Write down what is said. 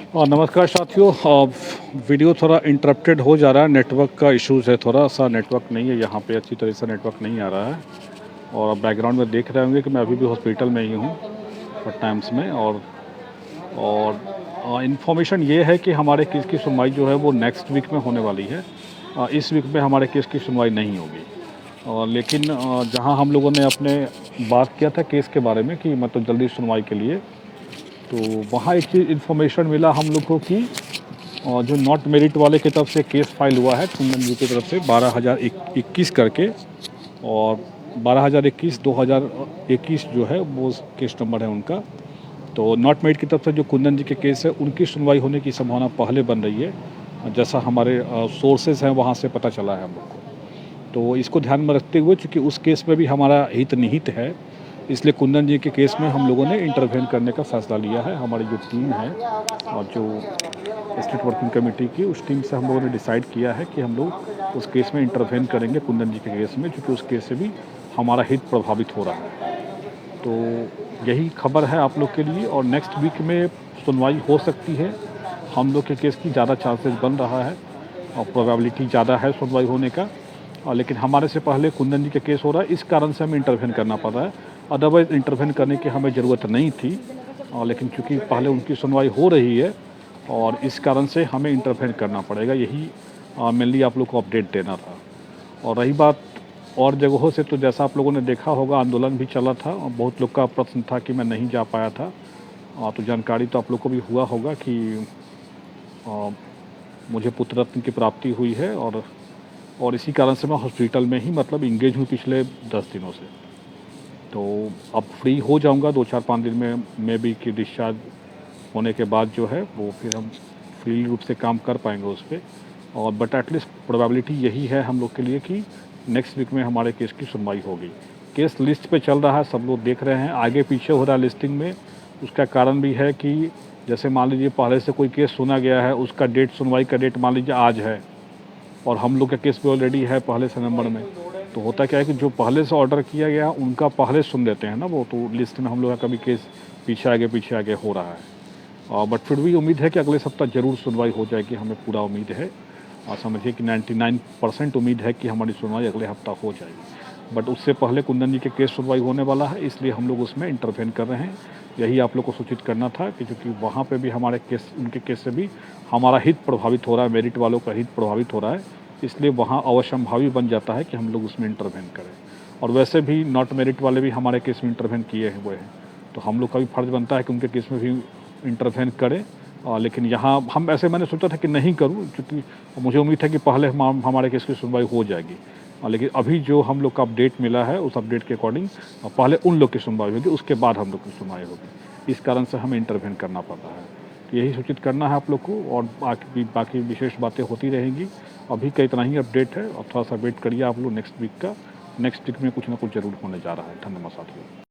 नमस्कार साथियों। वीडियो थोड़ा इंटरप्टेड हो जा रहा है, नेटवर्क का इश्यूज़ है, थोड़ा सा नेटवर्क नहीं है यहाँ पे, अच्छी तरह से नेटवर्क नहीं आ रहा है। और आप बैकग्राउंड में देख रहे होंगे कि मैं अभी भी हॉस्पिटल में ही हूँ टाइम्स में। और इन्फॉर्मेशन ये है कि हमारे केस की सुनवाई जो है वो नेक्स्ट वीक में होने वाली है। इस वीक में हमारे केस की सुनवाई नहीं होगी। लेकिन जहाँ हम लोगों ने अपने बात किया था केस के बारे में कि मतलब जल्दी सुनवाई के लिए, तो वहाँ एक चीज़ इन्फॉर्मेशन मिला हम लोग को कि जो नॉट मेरिट वाले की तरफ से केस फाइल हुआ है कुंदन जी की तरफ से 12,021 करके, और 12,021 2021 जो है वो केस नंबर है उनका। तो नॉट मेरिट की तरफ से जो कुंदन जी के केस है उनकी सुनवाई होने की संभावना पहले बन रही है, जैसा हमारे सोर्सेज हैं वहाँ से पता चला है हम लोग को। तो इसको ध्यान में रखते हुए, चूँकि उस केस में भी हमारा हित निहित है, इसलिए कुंदन जी के केस में हम लोगों ने इंटरवेन करने का फैसला लिया है। हमारी जो टीम है और जो स्टेट वर्किंग कमेटी की, उस टीम से हम लोगों ने डिसाइड किया है कि हम लोग उस केस में इंटरवेन करेंगे कुंदन जी के केस में, क्योंकि उस केस से भी हमारा हित प्रभावित हो रहा है। तो यही खबर है आप लोग के लिए। और नेक्स्ट वीक में सुनवाई हो सकती है। हम लोग के केस की ज़्यादा चांसेस बन रहा है और प्रोबेबिलिटी ज़्यादा है सुनवाई होने का। लेकिन हमारे से पहले कुंदन जी का केस हो रहा है, इस कारण से हमें इंटरवेन करना पड़ रहा है। अदरवाइज़ इंटरवेन करने की हमें ज़रूरत नहीं थी, लेकिन चूँकि पहले उनकी सुनवाई हो रही है और इस कारण से हमें इंटरवेन करना पड़ेगा। यही मेनली आप लोग को अपडेट देना था। और रही बात और जगहों से, तो जैसा आप लोगों ने देखा होगा आंदोलन भी चला था और बहुत लोग का प्रश्न था कि मैं नहीं जा पाया था। तो जानकारी तो आप लोग को भी हुआ होगा कि मुझे पुत्र रत्न की प्राप्ति हुई है और इसी कारण से मैं हॉस्पिटल में ही मतलब इंगेज हूँ पिछले 10 दिनों से। तो अब फ्री हो जाऊंगा 2-4-5 दिन में, मे बी कि डिस्चार्ज होने के बाद जो है वो फिर हम फ्री रूप से काम कर पाएंगे उस पर। और बट एटलीस्ट प्रोबेबिलिटी यही है हम लोग के लिए कि नेक्स्ट वीक में हमारे केस की सुनवाई होगी। केस लिस्ट पे चल रहा है, सब लोग देख रहे हैं, आगे पीछे हो रहा है लिस्टिंग में। उसका कारण भी है कि जैसे मान लीजिए पहले से कोई केस सुना गया है, उसका डेट, सुनवाई का डेट मान लीजिए आज है और हम लोग का केस भी ऑलरेडी है पहले से नंबर में। तो होता क्या है कि जो पहले से ऑर्डर किया गया उनका पहले सुन लेते हैं ना वो, तो लिस्ट में हम लोग का कभी केस पीछे आगे हो रहा है। बट फिर भी उम्मीद है कि अगले सप्ताह ज़रूर सुनवाई हो जाएगी, हमें पूरा उम्मीद है। और समझिए कि 99% उम्मीद है कि हमारी सुनवाई अगले हफ्ता हो जाएगी। बट उससे पहले कुंदन जी के केस सुनवाई होने वाला है, इसलिए हम लोग उसमें इंटरवेन कर रहे हैं। यही आप लोग को सूचित करना था कि क्योंकि वहाँ पे भी हमारे केस, उनके केस से भी हमारा हित प्रभावित हो रहा है, मेरिट वालों का हित प्रभावित हो रहा है, इसलिए वहाँ अवश्यंभावी बन जाता है कि हम लोग उसमें इंटरवेन करें। और वैसे भी नॉट मेरिट वाले भी हमारे केस में इंटरवेन किए हुए हैं, तो हम लोग का भी फर्ज बनता है कि उनके केस में भी इंटरवेन करें। लेकिन यहाँ हम ऐसे, मैंने सोचा था कि नहीं करूँ, क्योंकि मुझे उम्मीद है कि पहले हमारे केस की सुनवाई हो जाएगी। लेकिन अभी जो हम लोग का अपडेट मिला है, उस अपडेट के अकॉर्डिंग पहले उन लोग की सुनवाई होगी, उसके बाद हम लोग की सुनवाई होगी। इस कारण से हमें इंटरवेन करना पड़ रहा है। तो यही सूचित करना है आप लोग को, और बाकी विशेष बातें होती रहेंगी। अभी का इतना ही अपडेट है, और थोड़ा सा वेट करिए आप लोग नेक्स्ट वीक का। नेक्स्ट वीक में कुछ ना कुछ ज़रूर होने जा रहा है। धन्यवाद साथियों।